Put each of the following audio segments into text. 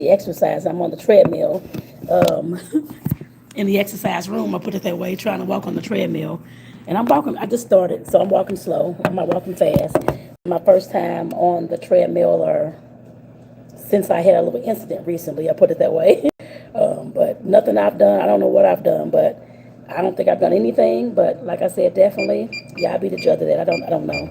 the exercise. I'm on the treadmill um, in the exercise room. I put it that way, trying to walk on the treadmill. And I'm walking, I just started, so I'm walking slow. I'm not walking fast. My first time on the treadmill, or since I had a little incident recently, I put it that way. But nothing I've done, I don't know what I've done, but I don't think I've done anything. But like I said, definitely, yeah, I'll be the judge of that. I don't know.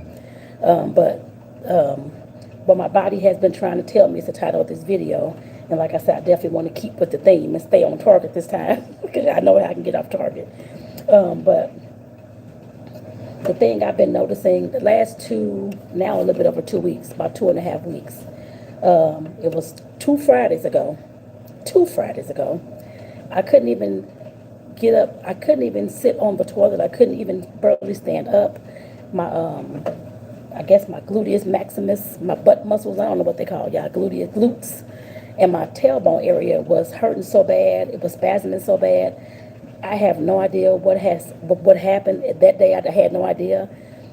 What my body has been trying to tell me is the title of this video. And like I said, I definitely want to keep with the theme and stay on target this time because I know I can get off target. But the thing I've been noticing the last now a little bit over 2 weeks, about 2.5 weeks, it was 2 Fridays ago. 2 Fridays ago, I couldn't even get up. I couldn't even sit on the toilet. I couldn't even barely stand up. My I guess my gluteus maximus, my butt muscles, I don't know what they call y'all, glutes, and my tailbone area was hurting so bad. It was spasming so bad. I have no idea what happened that day. I had no idea.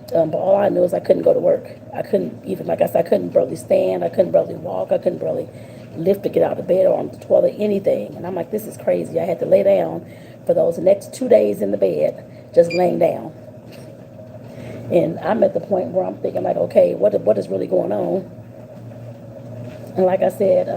But all I knew is I couldn't go to work. I couldn't even, like I said, I couldn't barely stand. I couldn't barely walk. I couldn't barely lift to get out of bed or on the toilet, anything. And I'm like, this is crazy. I had to lay down for those next 2 days in the bed, just laying down. And I'm at the point where I'm thinking, like, okay, what is really going on? And like I said,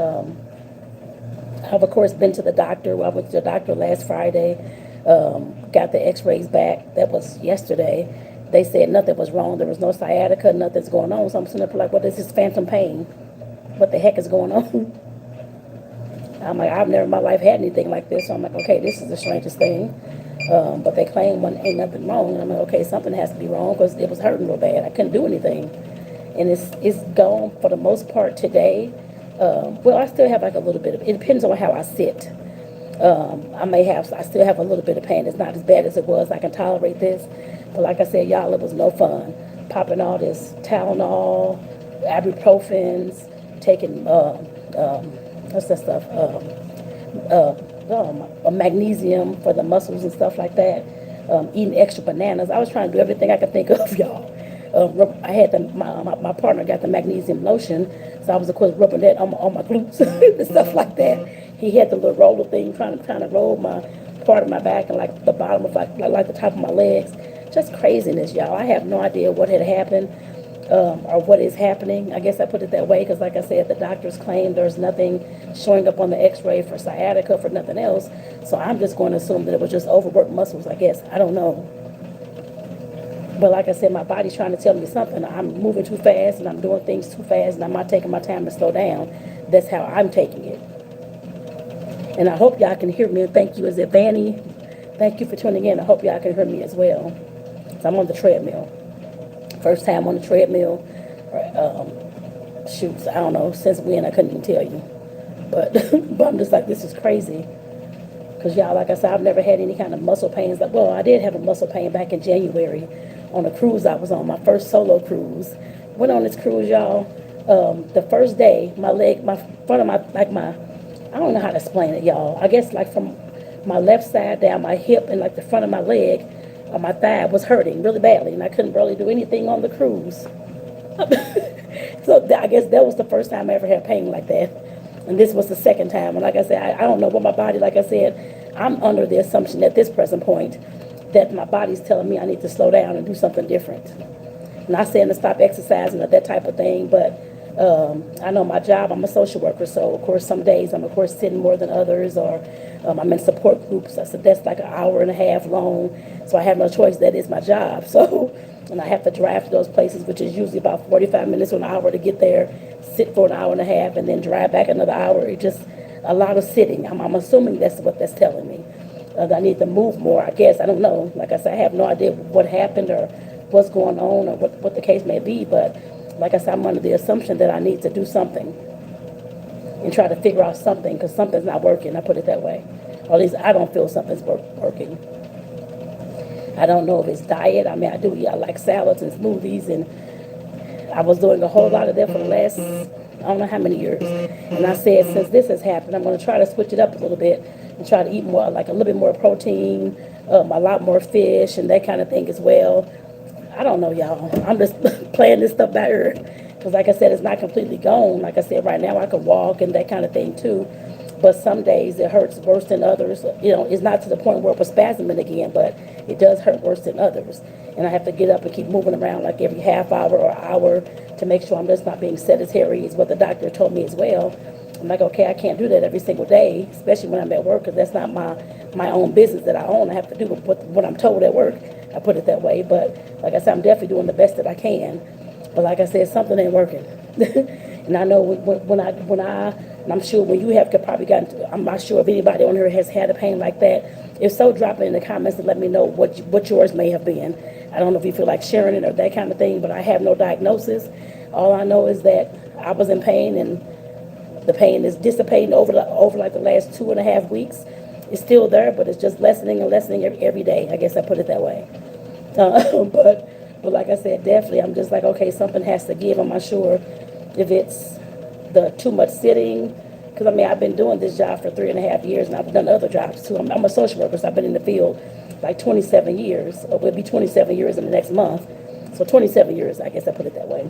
I've, of course, been to the doctor. Well, I went to the doctor last Friday, got the x-rays back. That was yesterday. They said nothing was wrong. There was no sciatica, nothing's going on. So I'm sitting up like, what is this phantom pain? What the heck is going on? I'm like, I've never in my life had anything like this. So I'm like, okay, this is the strangest thing. But they claim ain't nothing wrong. And I'm like, okay, something has to be wrong because it was hurting real bad. I couldn't do anything. And it's gone for the most part today. Well, I still have like a little bit of, it depends on how I sit. I still have a little bit of pain. It's not as bad as it was. I can tolerate this. But like I said, y'all, it was no fun. Popping all this Tylenol, ibuprofens, taking, what's that stuff? Magnesium for the muscles and stuff like that. Eating extra bananas. I was trying to do everything I could think of, y'all. I had my partner got the magnesium lotion, so I was of course rubbing that on my glutes and stuff like that. He had the little roller thing, trying to roll my part of my back and like the bottom of like the top of my legs. Just craziness, y'all. I have no idea what had happened or what is happening. I guess I put it that way because, like I said, the doctors claim there's nothing showing up on the X-ray for sciatica, for nothing else. So I'm just going to assume that it was just overworked muscles. I guess I don't know. But like I said, my body's trying to tell me something. I'm moving too fast and I'm doing things too fast and I'm not taking my time to slow down. That's how I'm taking it. And I hope y'all can hear me. And thank you. Is it Vanny? Thank you for tuning in. I hope y'all can hear me as well. So I'm on the treadmill. First time on the treadmill. Shoots, I don't know since when, I couldn't even tell you. But but I'm just like, this is crazy. Because y'all, like I said, I've never had any kind of muscle pains. Well, I did have a muscle pain back in January on a cruise I was on, my first solo cruise. Went on this cruise, y'all. The first day, my front of my, I don't know how to explain it, y'all. I guess like from my left side down my hip and like the front of my leg, my thigh was hurting really badly, and I couldn't barely do anything on the cruise. So I guess that was the first time I ever had pain like that. And this was the second time. And like I said, I don't know what my body, like I said, I'm under the assumption at this present point that my body's telling me I need to slow down and do something different. Not saying to stop exercising or that type of thing, but I know my job, I'm a social worker, so of course some days I'm of course sitting more than others, or I'm in support groups. So that's like an hour and a half long, so I have no choice. That is my job. So, and I have to drive to those places, which is usually about 45 minutes to an hour to get there, sit for an hour and a half, and then drive back another hour. It's just a lot of sitting. I'm assuming that's what that's telling me. That I need to move more, I guess. I don't know. Like I said, I have no idea what happened or what's going on or what the case may be, but like I said, I'm under the assumption that I need to do something and try to figure out something, because something's not working. I put it that way. Or at least I don't feel something's working. I don't know if it's diet. I mean, I like salads and smoothies, and I was doing a whole lot of that for the last, I don't know how many years. And I said, since this has happened, I'm going to try to switch it up a little bit and try to eat more, like a little bit more protein, a lot more fish and that kind of thing as well. I don't know, y'all. I'm just playing this stuff by ear. Because like I said, it's not completely gone. Like I said, right now I can walk and that kind of thing too. But some days it hurts worse than others. You know, it's not to the point where it was spasming again, but it does hurt worse than others. And I have to get up and keep moving around like every half hour or hour to make sure I'm just not being sedentary, is what the doctor told me as well. I'm like, okay, I can't do that every single day, especially when I'm at work, because that's not my own business that I own. I have to do what I'm told at work. I put it that way. But like I said, I'm definitely doing the best that I can. But like I said, something ain't working. And I know and I'm sure when you have probably gotten, I'm not sure if anybody on here has had a pain like that. If so, drop it in the comments and let me know what yours may have been. I don't know if you feel like sharing it or that kind of thing, but I have no diagnosis. All I know is that I was in pain, and the pain is dissipating over like the last 2.5 weeks. It's still there, but it's just lessening and lessening every day. I guess I put it that way. But like I said, definitely, I'm just like, okay, something has to give. I'm not sure if it's the too much sitting, because I mean, I've been doing this job for 3.5 years, and I've done other jobs too. I'm a social worker, so I've been in the field like 27 years. It will be 27 years in the next month. So 27 years, I guess I put it that way.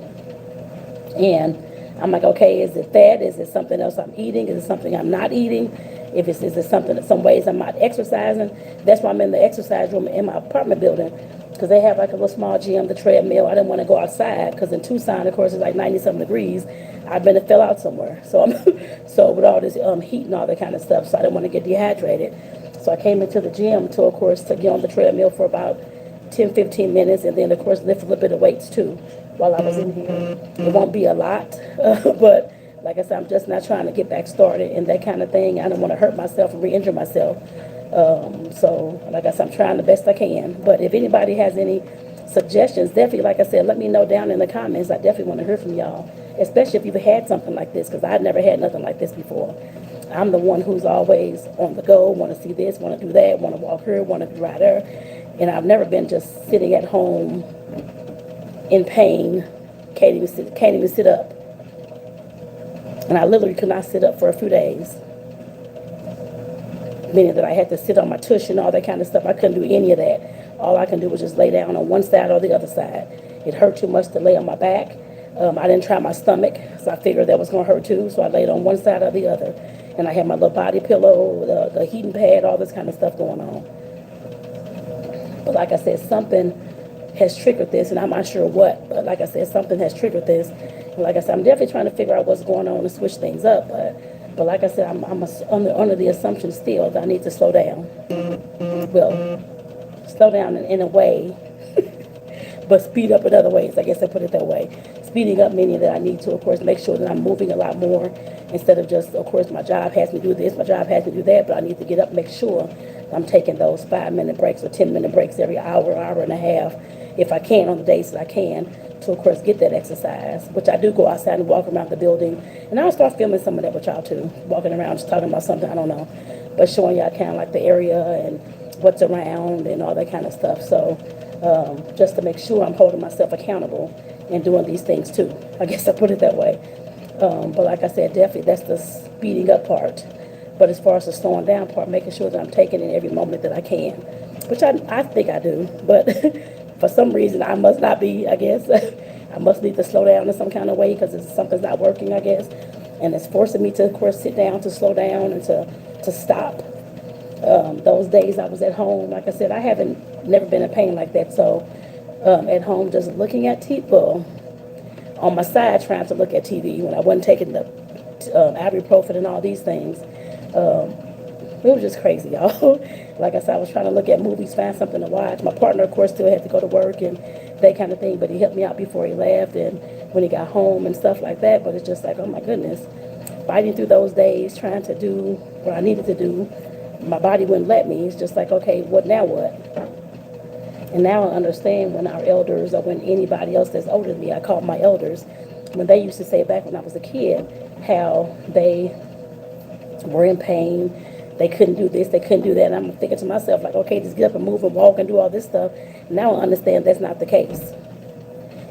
And I'm like, okay, is it that? Is it something else I'm eating? Is it something I'm not eating? Is it something, some ways I'm not exercising? That's why I'm in the exercise room in my apartment building, because they have like a little small gym, the treadmill. I didn't want to go outside because in Tucson, of course, it's like 90-something degrees. I've been to fill out somewhere. So so with all this heat and all that kind of stuff, so I didn't want to get dehydrated. So I came into the gym of course, to get on the treadmill for about 10, 15 minutes, and then, of course, lift a little bit of weights too while I was in here. It won't be a lot, but like I said, I'm just not trying to get back started and that kind of thing. I don't want to hurt myself and re-injure myself. So, like I said, I'm trying the best I can. But if anybody has any suggestions, definitely, like I said, let me know down in the comments. I definitely want to hear from y'all, especially if you've had something like this, because I've never had nothing like this before. I'm the one who's always on the go, want to see this, want to do that, want to walk here, want to ride there. And I've never been just sitting at home in pain, can't even sit up. And I literally could not sit up for a few days, meaning that I had to sit on my tush and all that kind of stuff. I couldn't do any of that. All I can do was just lay down on one side or the other side. It hurt too much to lay on my back. I didn't try my stomach, so I figured that was going to hurt too, so I laid on one side or the other. And I had my little body pillow, the heating pad, all this kind of stuff going on. But like I said, something has triggered this, and I'm not sure what, but like I said, something has triggered this. And like I said, I'm definitely trying to figure out what's going on and switch things up, but like I said, I'm under the assumption still that I need to slow down. Well, slow down in a way, but speed up in other ways. I guess I put it that way. Speeding up meaning that I need to, of course, make sure that I'm moving a lot more instead of just, of course, my job has me do this, my job has me do that, but I need to get up and make sure I'm taking those 5-minute breaks or 10-minute breaks every hour and a half, if I can, on the days that I can, to, of course, get that exercise, which I do go outside and walk around the building. And I'll start filming some of that with y'all, too, walking around, just talking about something, I don't know, but showing y'all kind of like the area and what's around and all that kind of stuff. So just to make sure I'm holding myself accountable and doing these things, too. I guess I put it that way. But like I said, definitely that's the speeding up part. But as far as the slowing down part, making sure that I'm taking in every moment that I can, which I think I do. But for some reason, I must not be, I guess. I must need to slow down in some kind of way because something's not working, I guess. And it's forcing me to, of course, sit down, to slow down, and to stop. Those days I was at home, like I said, I never been in pain like that. So at home, just looking at TV, on my side trying to look at TV when I wasn't taking the ibuprofen and all these things. It was just crazy, y'all. Like I said, I was trying to look at movies, find something to watch. My partner, of course, still had to go to work and that kind of thing, but he helped me out before he left and when he got home and stuff like that. But it's just like, oh my goodness, fighting through those days, trying to do what I needed to do. My body wouldn't let me. It's just like, okay, what now what? And now I understand when our elders or when anybody else that's older than me, I call my elders, when they used to say back when I was a kid, how they were in pain, they couldn't do this, they couldn't do that. And I'm thinking to myself, like, okay, just get up and move and walk and do all this stuff. Now I understand that's not the case.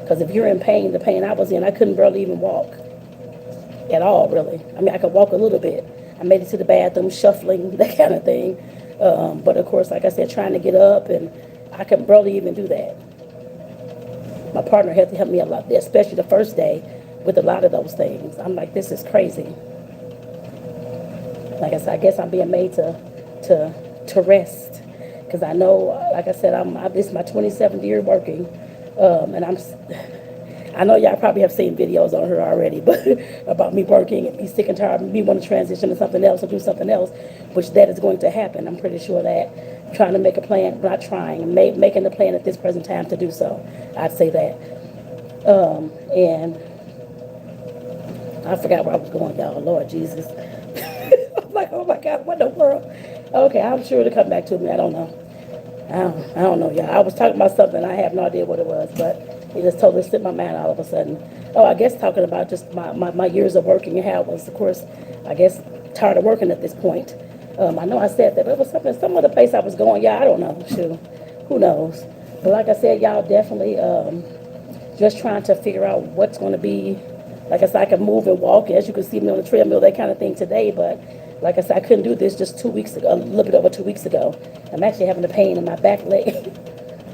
Because if you're in pain, the pain I was in, I couldn't barely even walk at all, really. I mean, I could walk a little bit. I made it to the bathroom, shuffling, that kind of thing. But of course, like I said, trying to get up, and I could barely even do that. My partner had to help me a lot, especially the first day with a lot of those things. I'm like, this is crazy. Like I said, I guess I'm being made to rest, because I know, like I said, this is my 27th year working, and I know y'all probably have seen videos on her already, but about me working and me sick and tired, me want to transition to something else or do something else, which that is going to happen. I'm pretty sure that. Trying to make a plan, not trying, making the plan at this present time to do so. I'd say that. And I forgot where I was going, y'all. Lord Jesus. I'm like, oh my God, what in the world? Okay, I'm sure it'll come back to me. I don't know. I don't know, y'all. I was talking about something. I have no idea what it was, but it just totally slipped my mind all of a sudden. Oh, I guess talking about just my years of working and how it was, of course, I guess, tired of working at this point. I know I said that, but it was some other place I was going. Yeah, I don't know. Shoot, who knows? But like I said, y'all, definitely just trying to figure out what's going to be. Like I said, I can move and walk. As you can see me on the treadmill, that kind of thing today. But like I said, I couldn't do this just 2 weeks ago, a little bit over 2 weeks ago. I'm actually having a pain in my back leg.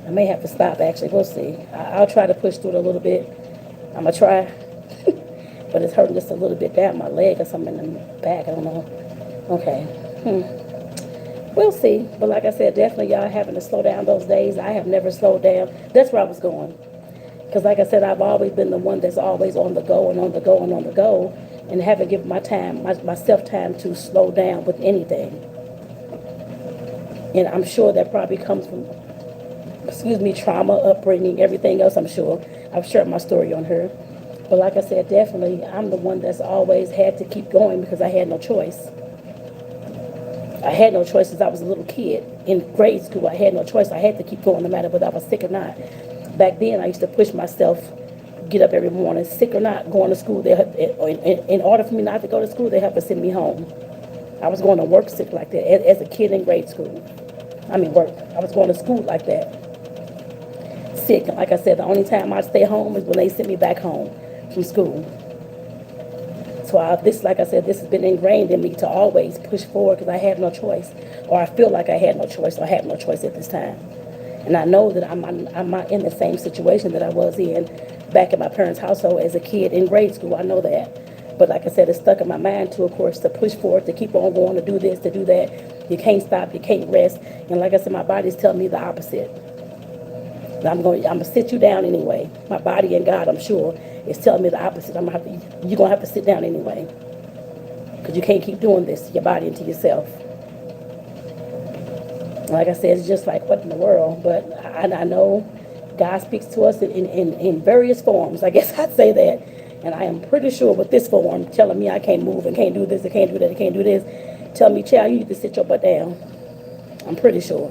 I may have to stop, actually. We'll see. I'll try to push through it a little bit. I'm going to try. But it's hurting just a little bit down my leg or something in the back. I don't know. Okay. We'll see. But like I said, definitely y'all having to slow down those days. I have never slowed down. That's where I was going. Because like I said, I've always been the one that's always on the go and on the go and on the go, and haven't given myself time to slow down with anything. And I'm sure that probably comes from, trauma, upbringing, everything else, I'm sure. I've shared my story on her. But like I said, definitely, I'm the one that's always had to keep going because I had no choice. I had no choice since I was a little kid. In grade school, I had no choice. I had to keep going no matter whether I was sick or not. Back then, I used to push myself, get up every morning, sick or not, going to school. In order for me not to go to school, they have to send me home. I was going to work sick like that as a kid in grade school. I was going to school like that, sick. And like I said, the only time I'd stay home is when they sent me back home from school. So like I said, this has been ingrained in me to always push forward because I have no choice, or I feel like I had no choice, or I have no choice at this time. And I know that I'm not in the same situation that I was in back in my parents' household as a kid in grade school. I know that. But like I said, it's stuck in my mind to, of course, to push forward, to keep on going, to do this, to do that. You can't stop, you can't rest. And like I said, my body's telling me the opposite. And I'm going to sit you down anyway. My body and God, I'm sure, is telling me the opposite. You're going to have to sit down anyway. Because you can't keep doing this to your body and to yourself. Like I said, it's just like, what in the world? But I know God speaks to us in various forms. I guess I'd say that. And I am pretty sure with this form, telling me I can't move and can't do this, I can't do that, I can't do this, tell me, child, you need to sit your butt down. I'm pretty sure.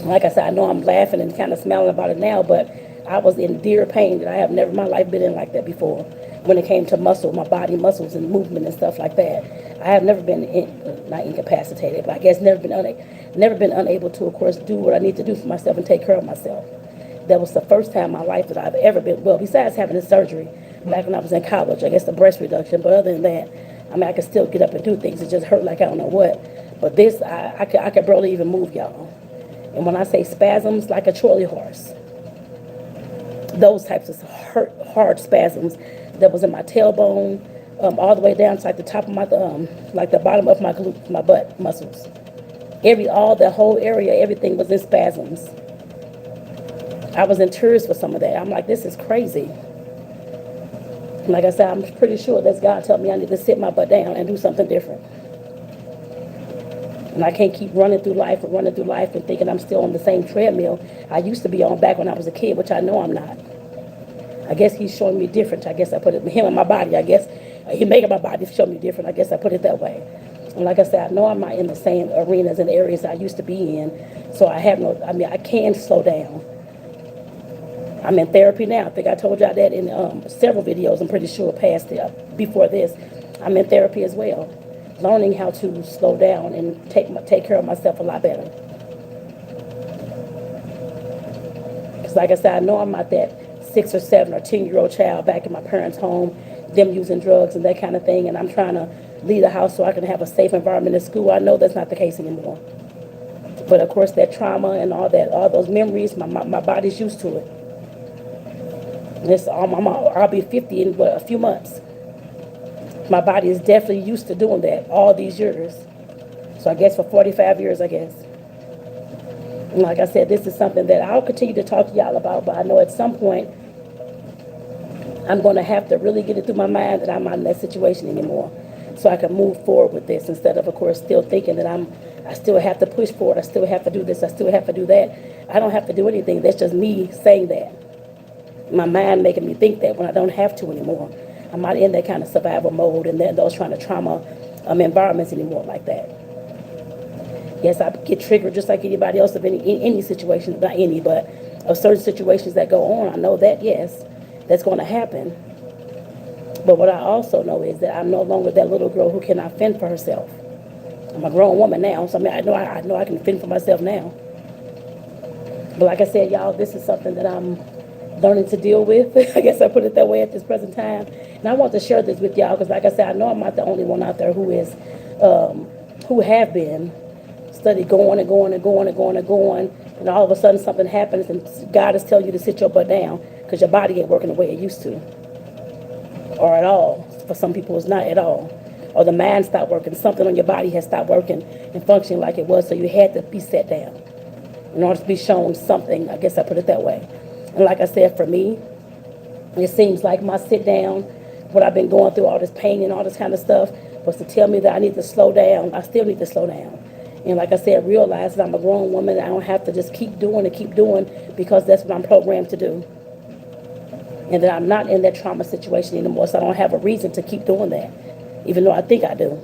Like I said, I know I'm laughing and kind of smiling about it now, but I was in dear pain that I have never in my life been in like that before. When it came to my body muscles and movement and stuff like that, I have never been not incapacitated, but I guess never been unable to, of course, do what I need to do for myself and take care of myself. That was the first time in my life that I've ever been, well, besides having a surgery back when I was in college, I guess the breast reduction, but other than that, I mean, I could still get up and do things. It just hurt like I don't know what. But this, I could barely even move, y'all. And when I say spasms, like a Trolley horse, those types of hard spasms that was in my tailbone, all the way down to like the top of my, like the bottom of my glute, my butt muscles. The whole area, everything was in spasms. I was in tears for some of that. I'm like, this is crazy. Like I said, I'm pretty sure that's God telling me I need to sit my butt down and do something different. And I can't keep running through life and thinking I'm still on the same treadmill I used to be on back when I was a kid, which I know I'm not. I guess he's showing me different. I guess I put it, him and my body, I guess. He making my body show me different. I guess I put it that way. And like I said, I know I'm not in the same arenas and areas I used to be in. So I can slow down. I'm in therapy now. I think I told y'all that in several videos. I'm pretty sure before this. I'm in therapy as well, learning how to slow down and take care of myself a lot better. Because like I said, I know I'm not that 6 or 7 or 10-year-old child back in my parents' home, them using drugs and that kind of thing, and I'm trying to leave the house so I can have a safe environment in school. I know that's not the case anymore. But of course, that trauma and all those memories, my body's used to it. I'll be 50 in a few months. My body is definitely used to doing that all these years. So I guess for 45 years, I guess. And like I said, this is something that I'll continue to talk to y'all about, but I know at some point I'm going to have to really get it through my mind that I'm not in that situation anymore, so I can move forward with this instead of course, still thinking that I still have to push forward, I still have to do this, I still have to do that. I don't have to do anything. That's just me saying that. My mind making me think that when I don't have to anymore. I'm not in that kind of survival mode and those kind of trauma environments anymore like that. Yes, I get triggered just like anybody else of any situation, not any, but of certain situations that go on. I know that, yes, that's going to happen. But what I also know is that I'm no longer that little girl who cannot fend for herself. I'm a grown woman now, so I know I can fend for myself now. But like I said, y'all, this is something that I'm learning to deal with. I guess I put it that way at this present time. And I want to share this with y'all because, like I said, I know I'm not the only one out there who have been study going and going and going and going and going, and all of a sudden something happens and God is telling you to sit your butt down because your body ain't working the way it used to, or at all. For some people, it's not at all. Or the mind stopped working. Something on your body has stopped working and functioning like it was, so you had to be set down in order to be shown something. I guess I put it that way. And like I said, for me, it seems like my sit down, what I've been going through, all this pain and all this kind of stuff, was to tell me that I need to slow down. I still need to slow down. And like I said, realize that I'm a grown woman. I don't have to just keep doing because that's what I'm programmed to do. And that I'm not in that trauma situation anymore, so I don't have a reason to keep doing that, even though I think I do.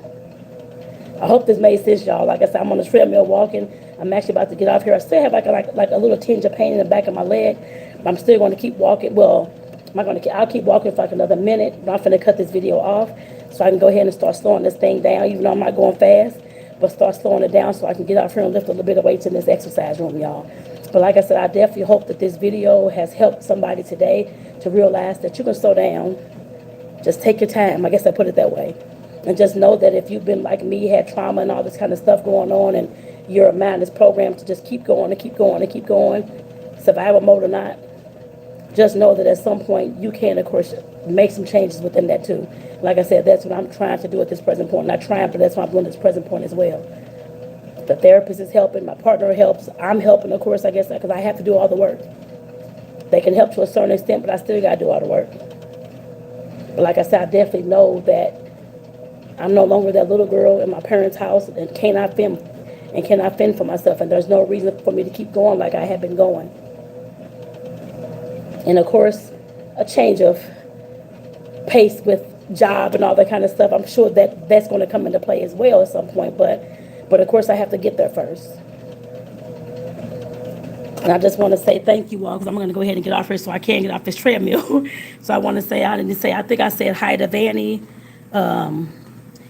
I hope this made sense, y'all. Like I said, I'm on the treadmill walking. I'm actually about to get off here. I still have like a little tinge of pain in the back of my leg, but I'm still going to keep walking. Well, I'll keep walking for like another minute, but I'm going to cut this video off so I can go ahead and start slowing this thing down, even though I'm not going fast, but start slowing it down so I can get off here and lift a little bit of weights in this exercise room, y'all. But like I said, I definitely hope that this video has helped somebody today to realize that you can slow down. Just take your time. I guess I put it that way. And just know that if you've been like me, had trauma and all this kind of stuff going on, and your mind is programmed to just keep going and keep going and keep going, survival mode or not, just know that at some point you can, of course, make some changes within that too. Like I said, that's what I'm trying to do at this present point. Not trying, but that's what I'm doing at this present point as well. The therapist is helping. My partner helps. I'm helping, of course, I guess, because I have to do all the work. They can help to a certain extent, but I still got to do all the work. But like I said, I definitely know that I'm no longer that little girl in my parents' house and cannot fend for myself. And there's no reason for me to keep going like I have been going. And of course, a change of pace with job and all that kind of stuff. I'm sure that that's going to come into play as well at some point. But of course, I have to get there first. And I just want to say thank you all, because I'm going to go ahead and get off here so I can get off this treadmill. So I want to say, I think I said hi to Vanny.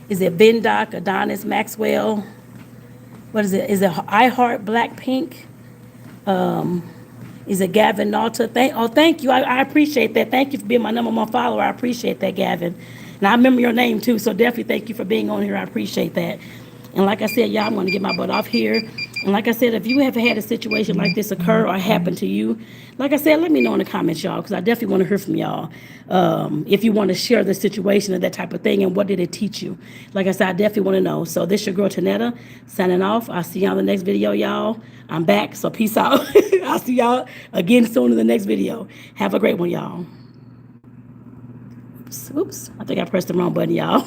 Is it Bendoc, Adonis, Maxwell? What is it? Is it iHeart Blackpink? Is it Gavin Nauta? Thank you. I appreciate that. Thank you for being my #1 follower. I appreciate that, Gavin. And I remember your name too, so definitely thank you for being on here. I appreciate that. And like I said, y'all, I'm going to get my butt off here. And like I said, if you have had a situation like this occur or happen to you, like I said, let me know in the comments, y'all, because I definitely want to hear from y'all. If you want to share the situation and that type of thing, and what did it teach you? Like I said, I definitely want to know. So this your girl, Tanetta, signing off. I'll see y'all in the next video, y'all. I'm back, so peace out. I'll see y'all again soon in the next video. Have a great one, y'all. Oops. I think I pressed the wrong button, y'all.